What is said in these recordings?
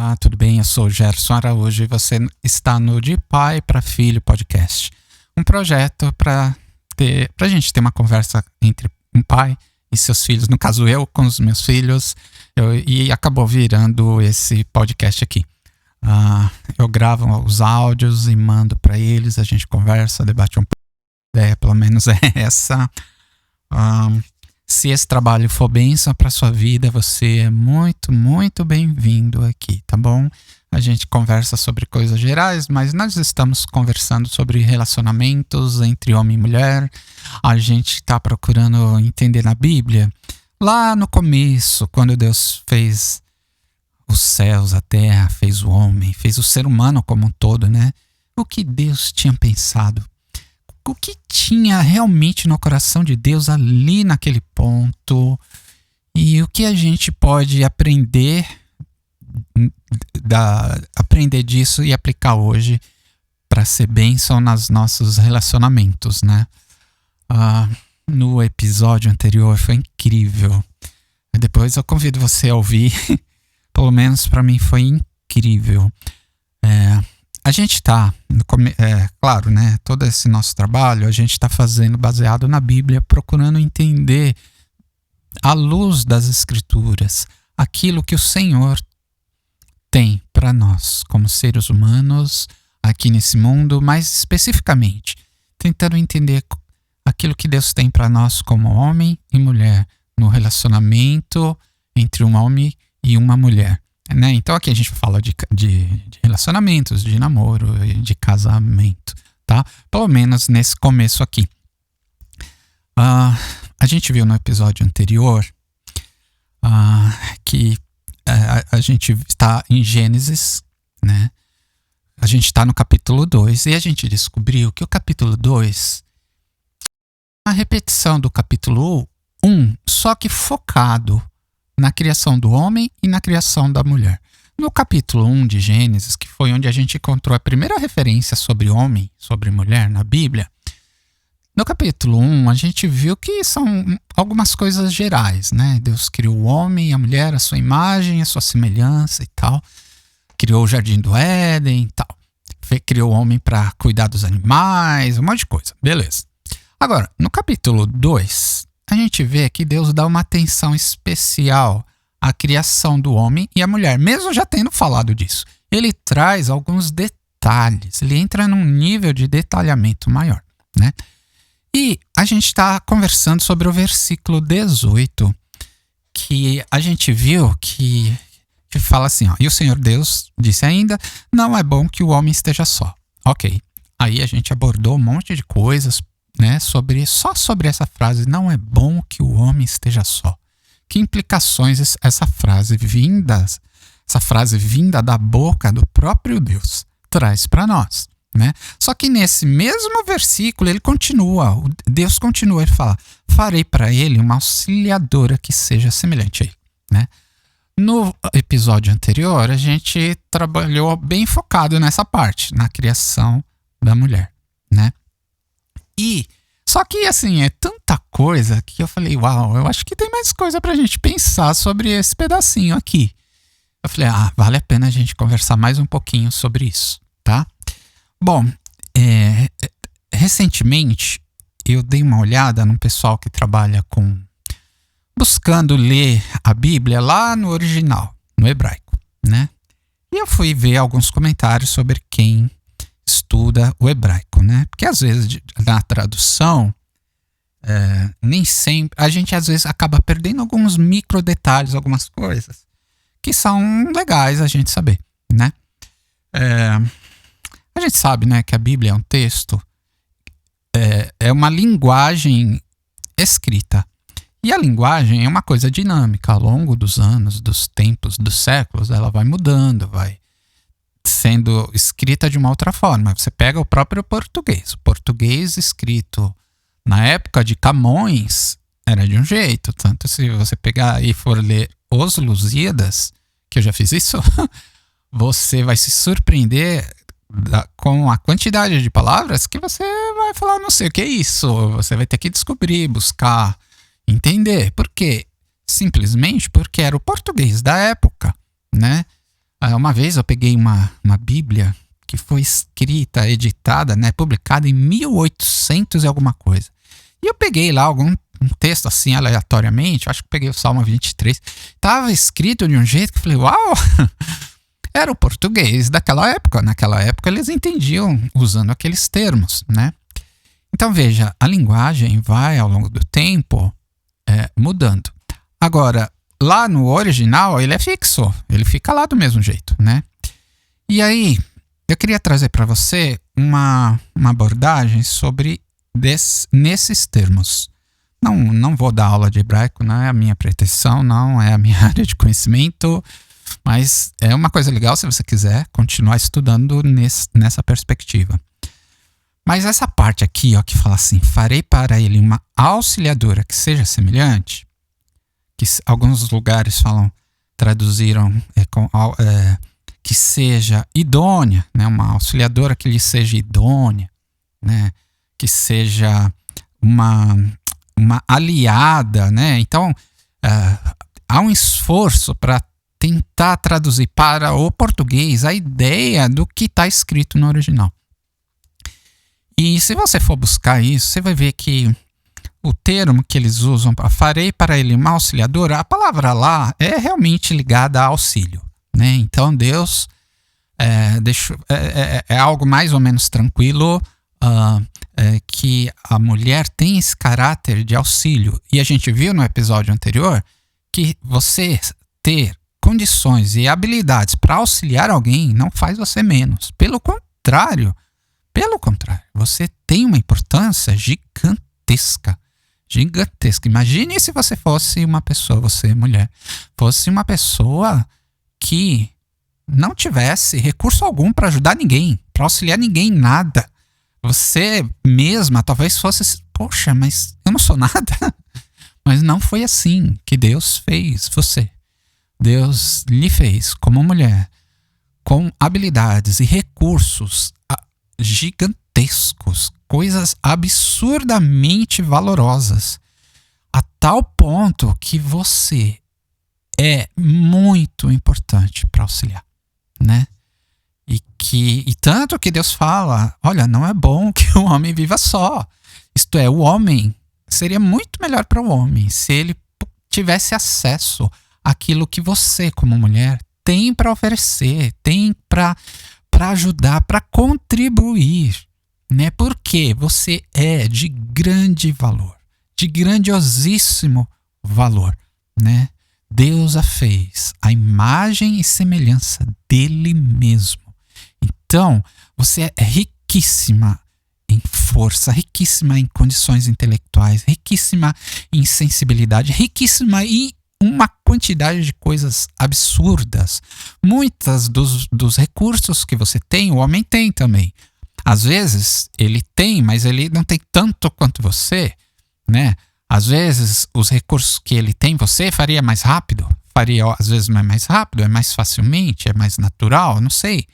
Olá, tudo bem? Eu sou o Gerson Araújo e você está no De Pai para Filho podcast. Um projeto para a gente ter uma conversa entre um pai e seus filhos, no caso eu com os meus filhos, e acabou virando esse podcast aqui. Eu gravo os áudios e mando para eles, a gente conversa, debate um pouco. A ideia pelo menos é essa. Se esse trabalho for bênção para sua vida, você é muito, muito bem-vindo aqui, tá bom? A gente conversa sobre coisas gerais, mas nós estamos conversando sobre relacionamentos entre homem e mulher. A gente está procurando entender na Bíblia, lá no começo, quando Deus fez os céus, a terra, fez o homem, fez o ser humano como um todo, né? O que Deus tinha pensado? O que tinha realmente no coração de Deus ali naquele ponto, e o que a gente pode aprender disso e aplicar hoje para ser bênção nos nossos relacionamentos, né? No episódio anterior foi incrível. Depois eu convido você a ouvir. Pelo menos para mim foi incrível. A gente está, claro, né? Todo esse nosso trabalho a gente está fazendo baseado na Bíblia, procurando entender, à luz das Escrituras, aquilo que o Senhor tem para nós, como seres humanos, aqui nesse mundo, mais especificamente, tentando entender aquilo que Deus tem para nós como homem e mulher, no relacionamento entre um homem e uma mulher. Né? Então aqui a gente fala de relacionamentos, de namoro, de casamento, tá? Pelo menos nesse começo aqui. A gente viu no episódio anterior que a gente está em Gênesis, né? A gente está no capítulo 2 e a gente descobriu que o capítulo 2 é uma repetição do capítulo 1, só que focado na criação do homem e na criação da mulher. No capítulo 1 de Gênesis, que foi onde a gente encontrou a primeira referência sobre homem, sobre mulher na Bíblia, no capítulo 1 a gente viu que são algumas coisas gerais, né? Deus criou o homem e a mulher, a sua imagem, a sua semelhança e tal. Criou o jardim do Éden e tal. Criou o homem para cuidar dos animais, um monte de coisa. Beleza. Agora, no capítulo 2, a gente vê que Deus dá uma atenção especial à criação do homem e a mulher, mesmo já tendo falado disso. Ele traz alguns detalhes, ele entra num nível de detalhamento maior, né? E a gente está conversando sobre o versículo 18, que a gente viu que fala assim, ó, e o Senhor Deus disse ainda, não é bom que o homem esteja só. Ok, aí a gente abordou um monte de coisas, né, só sobre essa frase, não é bom que o homem esteja só. Que implicações essa frase vinda da boca do próprio Deus traz para nós, né? Só que nesse mesmo versículo ele continua, Deus continua, ele fala, farei para ele uma auxiliadora que seja semelhante a ele, né? No episódio anterior a gente trabalhou bem focado nessa parte, na criação da mulher, né? Só que assim, é tanta coisa que eu falei, uau, eu acho que tem mais coisa pra gente pensar sobre esse pedacinho aqui. Eu falei, vale a pena a gente conversar mais um pouquinho sobre isso, tá? Bom, recentemente eu dei uma olhada num pessoal que trabalha buscando ler a Bíblia lá no original, no hebraico, né? E eu fui ver alguns comentários sobre quem estuda o hebraico, né? Porque às vezes na tradução nem sempre, a gente às vezes acaba perdendo alguns micro detalhes, algumas coisas que são legais a gente saber, né? A gente sabe, né, que a Bíblia é um texto, é uma linguagem escrita, e a linguagem é uma coisa dinâmica. Ao longo dos anos, dos tempos, dos séculos, ela vai mudando, vai sendo escrita de uma outra forma. Você pega o próprio português. O português escrito na época de Camões era de um jeito. Tanto se você pegar e for ler Os Lusíadas, que eu já fiz isso, você vai se surpreender com a quantidade de palavras que você vai falar, não sei o que é isso. Você vai ter que descobrir, buscar, entender. Por quê? Simplesmente porque era o português da época, né? Uma vez eu peguei uma Bíblia que foi escrita, editada, né, publicada em 1800 e alguma coisa. E eu peguei lá algum texto assim aleatoriamente, acho que peguei o Salmo 23. Tava escrito de um jeito que eu falei, uau! Era o português daquela época. Naquela época eles entendiam usando aqueles termos, né? Então veja, a linguagem vai ao longo do tempo mudando. Agora, lá no original ele é fixo, ele fica lá do mesmo jeito, né? E aí, eu queria trazer para você uma abordagem sobre nesses termos. Não vou dar aula de hebraico, não é a minha pretensão, não é a minha área de conhecimento, mas é uma coisa legal se você quiser continuar estudando nessa perspectiva. Mas essa parte aqui, ó, que fala assim, farei para ele uma auxiliadora que seja semelhante, que alguns lugares traduziram que seja idônea, né? Uma auxiliadora que lhe seja idônea, né? Que seja uma aliada, né? Então, há um esforço para tentar traduzir para o português a ideia do que está escrito no original. E se você for buscar isso, você vai ver que o termo que eles usam, farei para ele uma auxiliadora, a palavra lá é realmente ligada a auxílio, né? Então Deus é algo mais ou menos tranquilo, que a mulher tem esse caráter de auxílio. E a gente viu no episódio anterior que você ter condições e habilidades para auxiliar alguém não faz você menos. Pelo contrário, você tem uma importância gigantesca. Imagine se você fosse uma pessoa, você mulher, fosse uma pessoa que não tivesse recurso algum para ajudar ninguém, para auxiliar ninguém em nada. Você mesma talvez fosse, poxa, mas eu não sou nada. Mas não foi assim que Deus fez você. Deus lhe fez como mulher, com habilidades e recursos gigantescos, coisas absurdamente valorosas, a tal ponto que você é muito importante para auxiliar, né? E tanto que Deus fala, olha, não é bom que o homem viva só. Isto é, o homem seria muito melhor para o homem se ele tivesse acesso àquilo que você, como mulher, tem para oferecer, tem para ajudar, para contribuir, né? Porque você é de grande valor, de grandiosíssimo valor, né? Deus a fez à imagem e semelhança dele mesmo. Então, você é riquíssima em força, riquíssima em condições intelectuais, riquíssima em sensibilidade, riquíssima em uma quantidade de coisas absurdas. Muitas dos recursos que você tem, o homem tem também. Às vezes, ele tem, mas ele não tem tanto quanto você, né? Às vezes, os recursos que ele tem, você faria mais rápido. Às vezes não é mais rápido, é mais facilmente, é mais natural, não sei.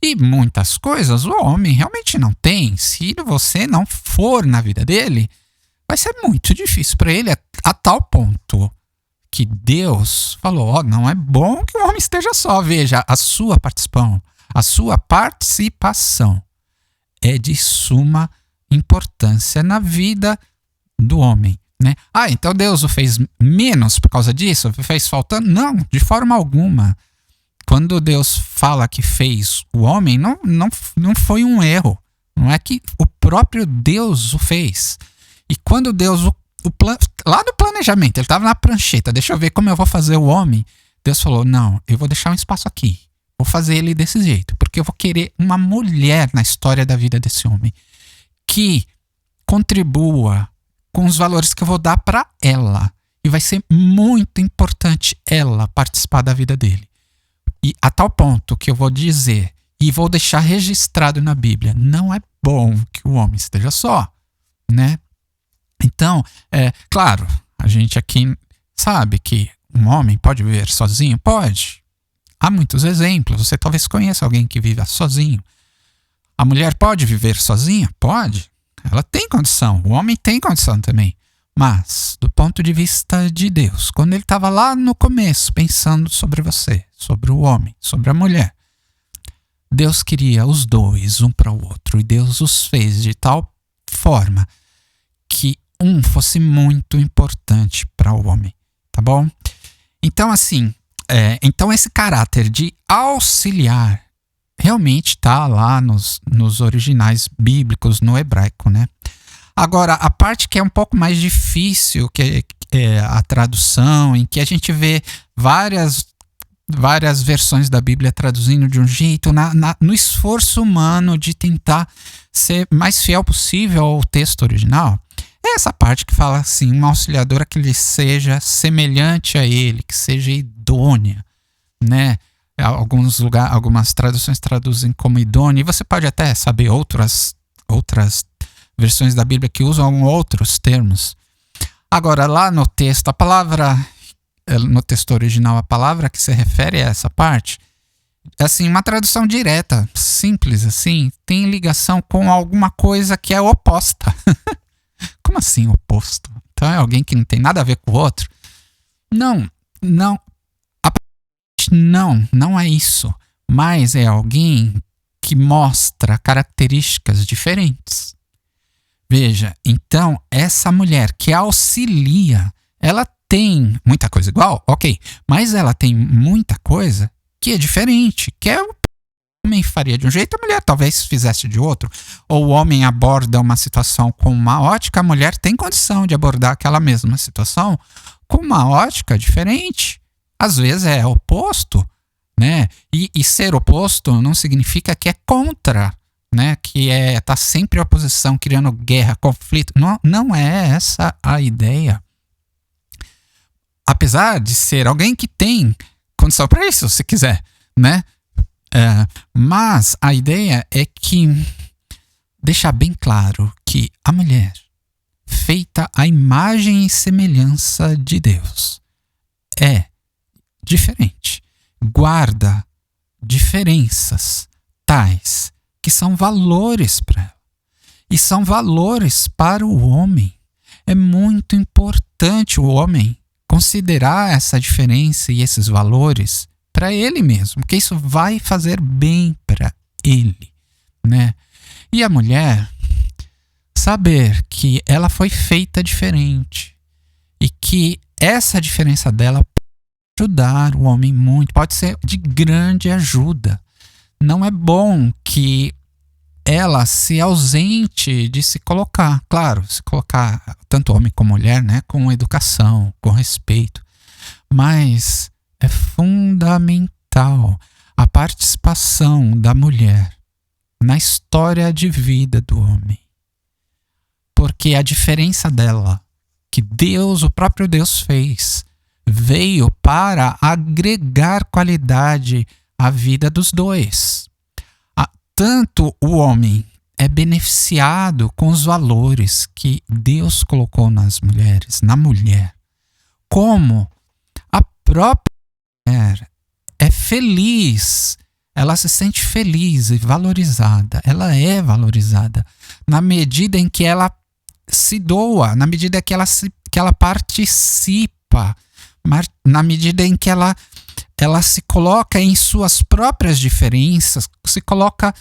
E muitas coisas o homem realmente não tem. Se você não for na vida dele, vai ser muito difícil para ele, a tal ponto que Deus falou, não é bom que o homem esteja só. Veja, a sua participação é de suma importância na vida do homem, né? Então Deus o fez menos por causa disso? Fez faltando? Não, de forma alguma. Quando Deus fala que fez o homem, não foi um erro. Não é que o próprio Deus o fez. E quando Deus lá no planejamento, ele estava na prancheta, deixa eu ver como eu vou fazer o homem. Deus falou, não, eu vou deixar um espaço aqui. Vou fazer ele desse jeito, porque eu vou querer uma mulher na história da vida desse homem que contribua com os valores que eu vou dar para ela. E vai ser muito importante ela participar da vida dele. E a tal ponto que eu vou dizer e vou deixar registrado na Bíblia, não é bom que o homem esteja só, né? Então, claro, a gente aqui sabe que um homem pode viver sozinho? Pode. Há muitos exemplos. Você talvez conheça alguém que vive sozinho. A mulher pode viver sozinha? Pode. Ela tem condição. O homem tem condição também. Mas, do ponto de vista de Deus, quando ele estava lá no começo pensando sobre você, sobre o homem, sobre a mulher, Deus queria os dois, um para o outro, e Deus os fez de tal forma que um fosse muito importante para o homem, tá bom? Então, assim, então esse caráter de auxiliar realmente está lá nos originais bíblicos, no hebraico, né? Agora, a parte que é um pouco mais difícil, que é a tradução, em que a gente vê várias versões da Bíblia traduzindo de um jeito, no esforço humano de tentar ser mais fiel possível ao texto original, é essa parte que fala assim, uma auxiliadora que lhe seja semelhante a ele, que seja idônea, né? Algumas traduções traduzem como idônea, e você pode até saber outras versões da Bíblia que usam outros termos. Agora, lá no texto, no texto original, a palavra que se refere a essa parte, assim, uma tradução direta, simples assim, tem ligação com alguma coisa que é oposta. Como assim oposto? Então é alguém que não tem nada a ver com o outro? Não é isso. Mas é alguém que mostra características diferentes. Veja, então, essa mulher que auxilia, ela tem muita coisa igual, ok, mas ela tem muita coisa que é diferente, que o homem faria de um jeito, a mulher talvez fizesse de outro. Ou o homem aborda uma situação com uma ótica, a mulher tem condição de abordar aquela mesma situação com uma ótica diferente. Às vezes é oposto, né? E ser oposto não significa que é contra, né? Que tá sempre em oposição, criando guerra, conflito. Não é essa a ideia. Apesar de ser alguém que tem condição para isso, se quiser, né? Mas a ideia é que deixar bem claro que a mulher, feita à imagem e semelhança de Deus, é diferente, guarda diferenças tais que são valores para ela e são valores para o homem. É muito importante o homem considerar essa diferença e esses valores para ele mesmo, porque isso vai fazer bem para ele, né? E a mulher saber que ela foi feita diferente e que essa diferença dela pode ajudar o homem muito, pode ser de grande ajuda. Não é bom que ela se ausente de se colocar, claro, se colocar tanto homem como mulher, né, com educação, com respeito, mas é fundamental a participação da mulher na história de vida do homem, porque a diferença dela, que Deus, o próprio Deus fez, veio para agregar qualidade à vida dos dois. Tanto o homem é beneficiado com os valores que Deus colocou nas mulheres, na mulher, como a própria mulher é feliz, ela se sente feliz e valorizada. Ela é valorizada na medida em que ela se doa, na medida que ela participa, na medida em que ela se coloca em suas próprias diferenças, se coloca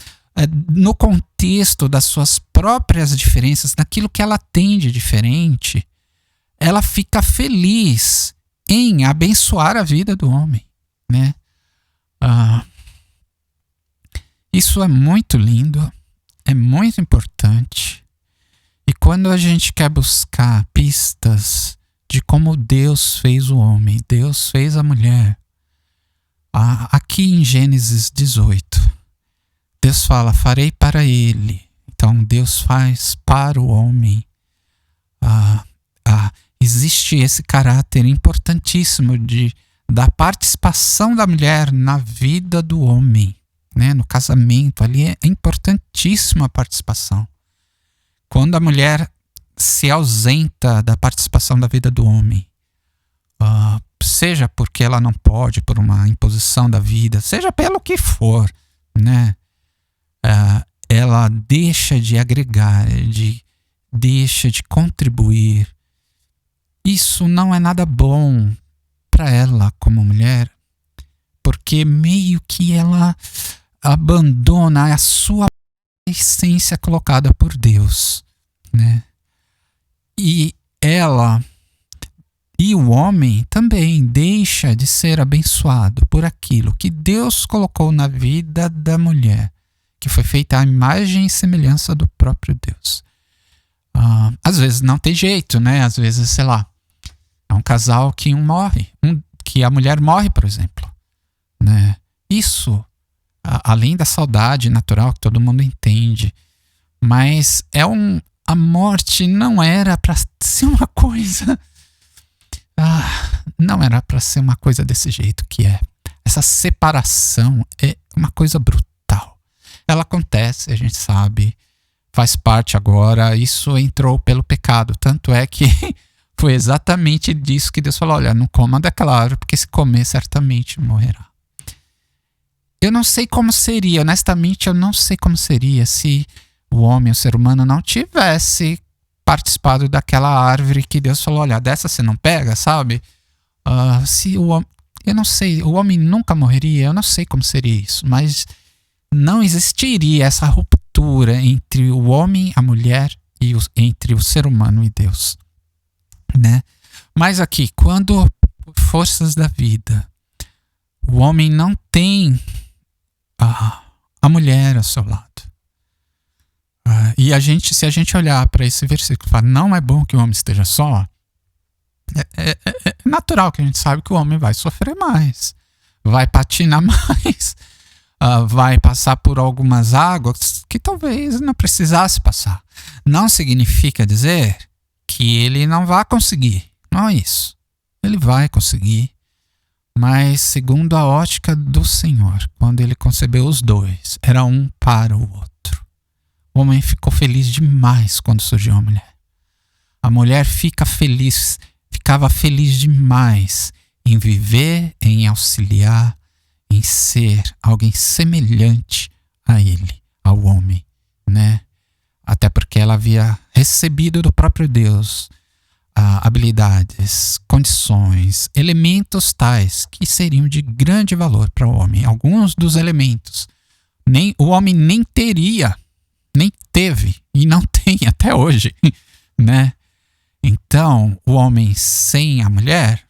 no contexto das suas próprias diferenças, naquilo que ela tem de diferente, ela fica feliz em abençoar a vida do homem, né? Isso é muito lindo, é muito importante. E quando a gente quer buscar pistas de como Deus fez o homem, Deus fez a mulher, aqui em Gênesis 18, Deus fala, farei para ele. Então Deus faz para o homem. Existe esse caráter importantíssimo da participação da mulher na vida do homem, né? No casamento, ali é importantíssima a participação. Quando a mulher se ausenta da participação da vida do homem, seja porque ela não pode, por uma imposição da vida, seja pelo que for, né? Ela deixa de agregar, deixa de contribuir isso não é nada bom para ela como mulher, porque meio que ela abandona a sua essência colocada por Deus, né? E ela e o homem também deixa de ser abençoado por aquilo que Deus colocou na vida da mulher, que foi feita à imagem e semelhança do próprio Deus. Às vezes não tem jeito, né? Às vezes, sei lá, é um casal que morre, que a mulher morre, por exemplo, né? Isso, além da saudade natural que todo mundo entende, mas a morte não era para ser uma coisa... não era para ser uma coisa desse jeito que é. Essa separação é uma coisa brutal. Ela acontece, a gente sabe, faz parte agora, isso entrou pelo pecado. Tanto é que foi exatamente disso que Deus falou: olha, não coma daquela árvore, porque se comer certamente morrerá. Eu não sei como seria, honestamente eu não sei como seria se o homem, o ser humano, não tivesse participado daquela árvore que Deus falou: olha, dessa você não pega, sabe? Eu não sei, o homem nunca morreria, eu não sei como seria isso, mas não existiria essa ruptura entre o homem, a mulher e entre o ser humano e Deus, né? Mas aqui, quando por forças da vida o homem não tem a mulher ao seu lado, e se a gente olhar para esse versículo e falar: não é bom que o homem esteja só, é natural que a gente sabe que o homem vai sofrer mais, vai patinar mais, vai passar por algumas águas que talvez não precisasse passar. Não significa dizer que ele não vai conseguir, não é isso. Ele vai conseguir, mas segundo a ótica do Senhor, quando ele concebeu os dois, era um para o outro. O homem ficou feliz demais quando surgiu a mulher. A mulher ficava feliz demais em viver, em auxiliar, em ser alguém semelhante a ele, ao homem, né? Até porque ela havia recebido do próprio Deus habilidades, condições, elementos tais que seriam de grande valor para o homem. Alguns dos elementos o homem nem teria, nem teve e não tem até hoje, né? Então, o homem sem a mulher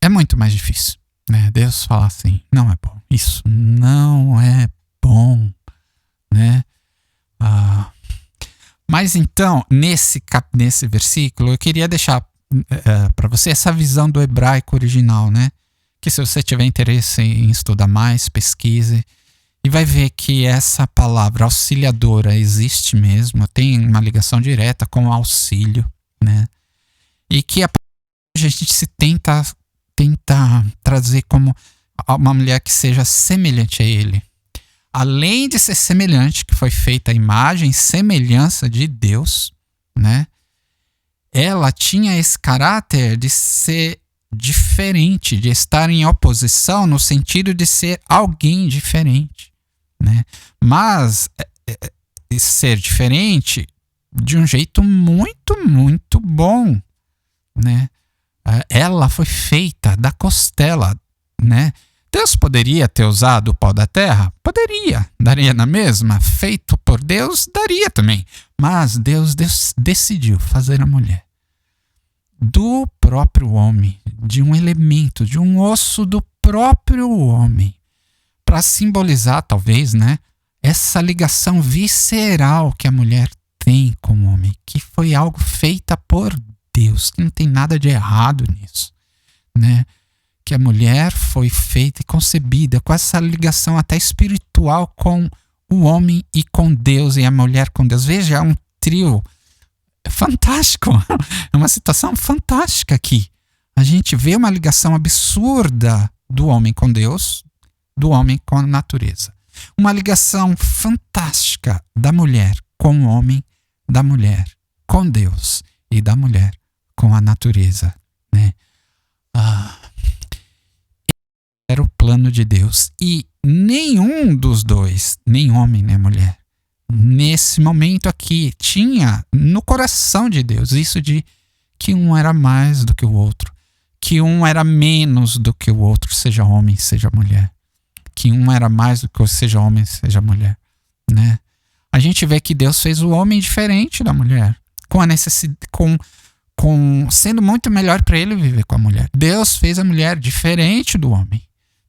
é muito mais difícil, né? Deus fala assim: não é bom, isso não é bom, né? Mas então, nesse versículo, eu queria deixar para você essa visão do hebraico original, né? Que se você tiver interesse em estudar mais, pesquise. E vai ver que essa palavra auxiliadora existe mesmo, tem uma ligação direta com o auxílio, né? E que a gente se tenta trazer como uma mulher que seja semelhante a ele. Além de ser semelhante, que foi feita a imagem e semelhança de Deus, né? Ela tinha esse caráter de ser diferente, de estar em oposição no sentido de ser alguém diferente, né? Mas ser diferente de um jeito muito, muito bom, né? Ela foi feita da costela, né? Deus poderia ter usado o pó da terra? Poderia, daria na mesma. Feito por Deus, daria também. Mas Deus decidiu fazer a mulher do próprio homem, de um elemento, de um osso do próprio homem, para simbolizar, talvez, né, essa ligação visceral que a mulher tem com o homem, que foi algo feita por Deus, que não tem nada de errado nisso, né? Que a mulher foi feita e concebida com essa ligação até espiritual com o homem e com Deus, e a mulher com Deus. Veja, é um trio fantástico, é uma situação fantástica aqui. A gente vê uma ligação absurda do homem com Deus, do homem com a natureza. Uma ligação fantástica da mulher com o homem, da mulher com Deus e da mulher com a natureza, né? Era o plano de Deus. E nenhum dos dois, nem homem nem mulher, nesse momento aqui, tinha no coração de Deus isso de que um era mais do que o outro, que um era menos do que o outro, seja homem, seja mulher, que um era mais do que o seja homem, seja mulher, né? A gente vê que Deus fez o homem diferente da mulher, com a necessidade, sendo muito melhor para ele viver com a mulher. Deus fez a mulher diferente do homem,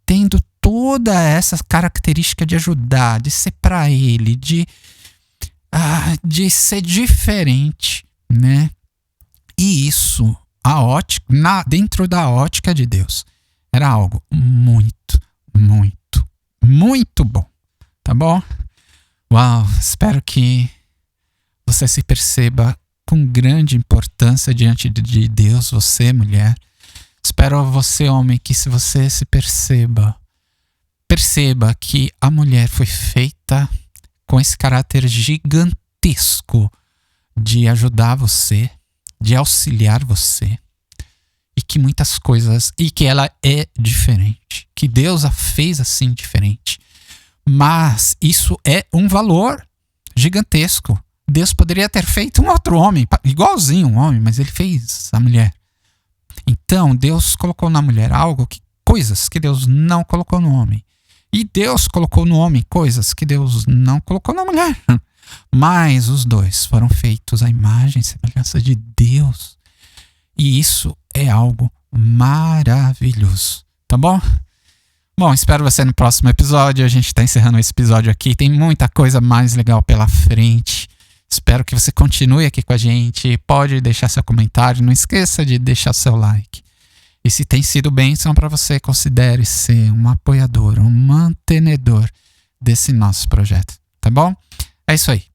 tendo toda essa característica de ajudar, de ser para ele, de ser diferente, né? E isso, dentro da ótica de Deus, era algo muito, muito, muito bom, tá bom? Uau, espero que você se perceba com grande importância diante de Deus, você, mulher. Espero você, homem, que se você se perceba que a mulher foi feita com esse caráter gigantesco de ajudar você, de auxiliar você, e que muitas coisas, e que ela é diferente, que Deus a fez assim diferente. Mas isso é um valor gigantesco. Deus poderia ter feito um outro homem, igualzinho um homem, mas ele fez a mulher. Então, Deus colocou na mulher coisas que Deus não colocou no homem. E Deus colocou no homem coisas que Deus não colocou na mulher. Mas os dois foram feitos à imagem e semelhança de Deus. E isso é algo maravilhoso. Tá bom? Bom, espero você no próximo episódio. A gente está encerrando esse episódio aqui. Tem muita coisa mais legal pela frente. Espero que você continue aqui com a gente. Pode deixar seu comentário. Não esqueça de deixar seu like. E se tem sido bênção para você, considere ser um apoiador, um mantenedor desse nosso projeto. Tá bom? É isso aí.